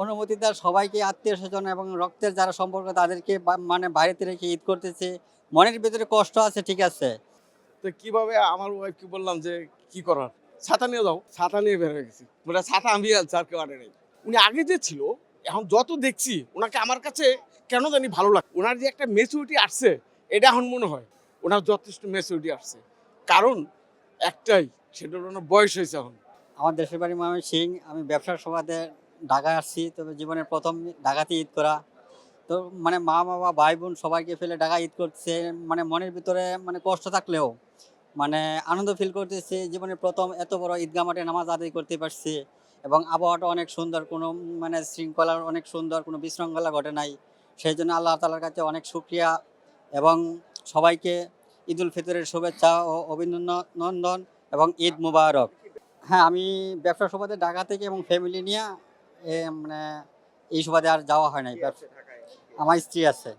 অনুমতি দেওয়ার সবাইকে আত্মীয়-স্বজন এবং রক্তের যারা সম্পর্ক তাদেরকে মানে বাড়িতে রেখে ঈদ করতেছি। মনের ভেতরে কষ্ট আছে, ঠিক আছে। তো কিভাবে আমার ওয়াইফকে বললাম যে কি করার, ছাতা নিয়ে যাও, ছাতা নিয়ে বের হয়ে গেছি। বলে ছাতা আমি আনছি, আর কেউ আনে নাই। উনি আগে যে ছিল, এখন যত দেখছি ওনাকে আমার কাছে কেন জানি ভালো লাগে। ওনার যে একটা ম্যাচুরিটি আসছে, এটা এখন মনে হয় ওনার যথেষ্ট ম্যাচুরিটি আসছে। কারণ একটাই, সেটা হলো ওনার বয়স হয়েছে এখন। আমার দেশের বাড়ি ময়মনসিংহ। আমি ব্যবসার সুবাদে ঢাকায় আসছি। তবে জীবনের প্রথম ঢাকাতে ঈদ করা। তো মানে মা বাবা ভাই বোন সবাইকে ফেলে ঢাকায় ঈদ করছে। মানে মনের ভিতরে মানে কষ্ট থাকলেও মানে আনন্দ ফিল করতেছি। জীবনের প্রথম এত বড় ঈদগাহ মাঠে নামাজ আদায় করতে পারছি এবং আবহাওয়াটা অনেক সুন্দর, কোনো মানে শৃঙ্খলার অনেক সুন্দর, কোনো বিশৃঙ্খলা ঘটে নাই। সেই জন্য আল্লাহ তাআলার কাছে অনেক শুকরিয়া এবং সবাইকে ঈদ উল ফিতরের শুভেচ্ছা ও অভিনন্দন এবং ঈদ মুবারক। হ্যাঁ, আমি ব্যবসার সুবাদে ঢাকা থেকে এবং ফ্যামিলি নিয়ে মানে এই সুবাদে আর যাওয়া হয় নাই। আমার স্ত্রী আছে,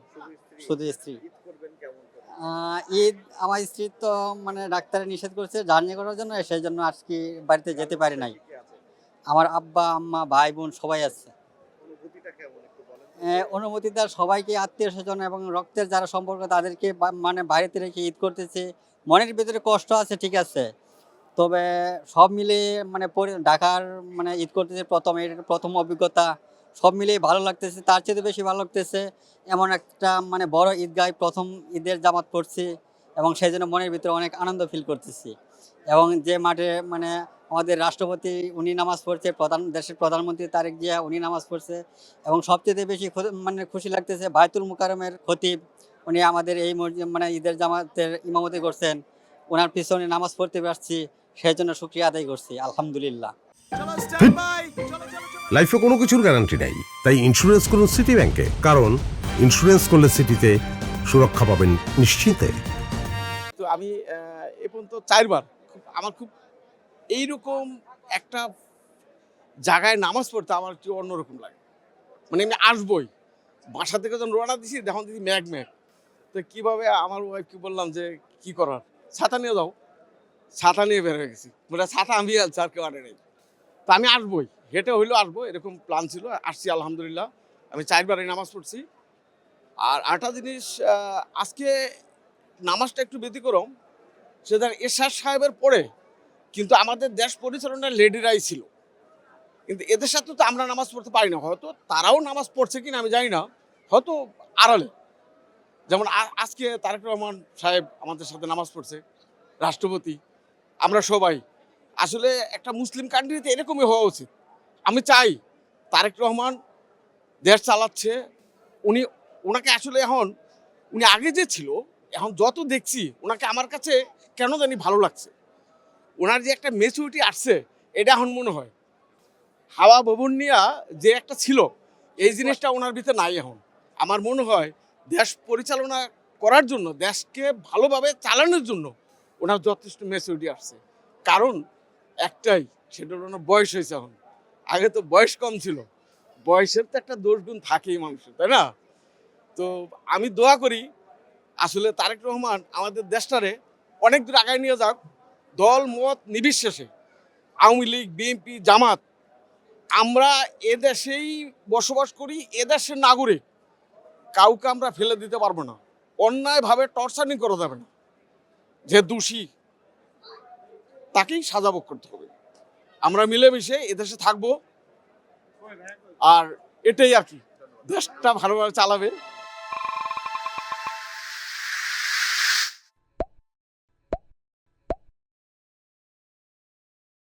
শুধু স্ত্রী। ঈদ আমার স্ত্রী তো মানে ডাক্তারে নিষেধ করছে জার্নি করার জন্য, সেই জন্য আজকে বাড়িতে যেতে পারি নাই। আমার আব্বা আম্মা ভাই বোন সবাই আছে। অনুমতি দেওয়ার সবাইকে আত্মীয়-স্বজন এবং রক্তের যারা সম্পর্ক তাদেরকে মানে বাড়িতে রেখে ঈদ করতেছি। মনের ভিতরে কষ্ট আছে, ঠিক আছে। তবে সব মিলিয়ে মানে ঢাকার মানে ঈদ করতেছি এটা প্রথম অভিজ্ঞতা। সব মিলিয়ে ভালো লাগতেছে। তার চেয়ে বেশি ভালো লাগতেছে এমন একটা মানে বড় ঈদগাহে প্রথম ঈদের জামাত পড়ছি এবং সেই জন্য মনের ভিতরে অনেক আনন্দ ফিল করতেছি। এবং যে মাঠে মানে আমাদের রাষ্ট্রপতি উনি নামাজ পড়ছে, দেশের প্রধানমন্ত্রী তারেক জিয়া উনি নামাজ পড়ছে এবং সবচেয়ে বেশি মানে খুশি লাগতেছে বায়তুল মুকাররমের খতিব উনি আমাদের এই মানে ঈদের জামাতের ইমামতি করছেন। ওনার পিছনে নামাজ পড়তে পারছি, সেই জন্য শুকরিয়া আদায় করছি, আলহামদুলিল্লাহ। লাইফে কোনো কিছুর গ্যারান্টি নাই, তাই ইন্স্যুরেন্স করুন সিটি ব্যাংকে। কারণ ইন্স্যুরেন্স করলে সিটিতে সুরক্ষা পাবেন নিশ্চিন্তে। তো আমি এ পর্যন্ত 4 বার আমার খুব এইরকম একটা জায়গায় নামাজ পড়তে আমার একটু অন্যরকম লাগে। মানে আমি আসবই, বাসা থেকে যখন রওনা দিছি দেখুন দিদি ম্যাগ। তো কীভাবে আমার ওয়াইফকে বললাম যে কি করার, ছাতা নিয়ে যাও, ছাতা নিয়ে বের হয়ে গেছি। বলে ছাতা আমি আনছি, আর কেউ আনে নাই। তো আমি আসবই, হেঁটে হইলেও আসবো, এরকম প্ল্যান ছিল। আসছি আলহামদুলিল্লাহ। আমি 4 বারই নামাজ পড়ছি। আর আরেকটা জিনিস, আজকে নামাজটা একটু ব্যতিক্রম। সেটা এরশাদ সাহেবের পরে কিন্তু আমাদের দেশ পরিচালনার লেডিরাই ছিল, কিন্তু এদের সাথে তো আমরা নামাজ পড়তে পারি না। হয়তো তারাও নামাজ পড়ছে কিনা আমি জানি না, হয়তো আড়ালে। যেমন আজকে তারেক রহমান সাহেব আমাদের সাথে নামাজ পড়ছে, রাষ্ট্রপতি, আমরা সবাই। আসলে একটা মুসলিম কান্ট্রিতে এরকমই হওয়া উচিত। আমি চাই তারেক রহমান দেশ চালাচ্ছে, ওনাকে আসলে এখন উনি আগে যে ছিল, এখন যত দেখছি ওনাকে আমার কাছে কেন জানি ভালো লাগছে। ওনার যে একটা ম্যাচুরিটি আসছে, এটা এখন মনে হয় হাওয়া ভবন নিয়া যে একটা ছিল, এই জিনিসটা ওনার ভিতরে নাই এখন। আমার মনে হয় দেশ পরিচালনা করার জন্য, দেশকে ভালোভাবে চালানোর জন্য ওনার যথেষ্ট ম্যাচুরিটি আসছে। কারণ একটাই, সেটা হলো ওনার বয়স হয়েছে এখন। আগে তো বয়স কম ছিল। বয়সের তো একটা দোষ গুণ থাকেই মানুষের, তাই না? তো আমি দোয়া করি আসলে তারেক রহমান আমাদের দেশটারে অনেক দূর আগায় নিয়ে যাক, দল মত নির্বিশেষে। আওয়ামী লীগ, বিএনপি, জামাত, আমরা এদেশেই বসবাস করি, এদেশের নাগরিক। কাউকে আমরা ফেলে দিতে পারবো না, অন্যায়ভাবে টর্চারিং করা যাবে না। যে দোষী তাকেই সাজা ভোগ করতে হবে। আমরা মিলেমিশে এদেশে থাকবো, আর এটাই আর কি, দেশটা ভালোভাবে চালাবে।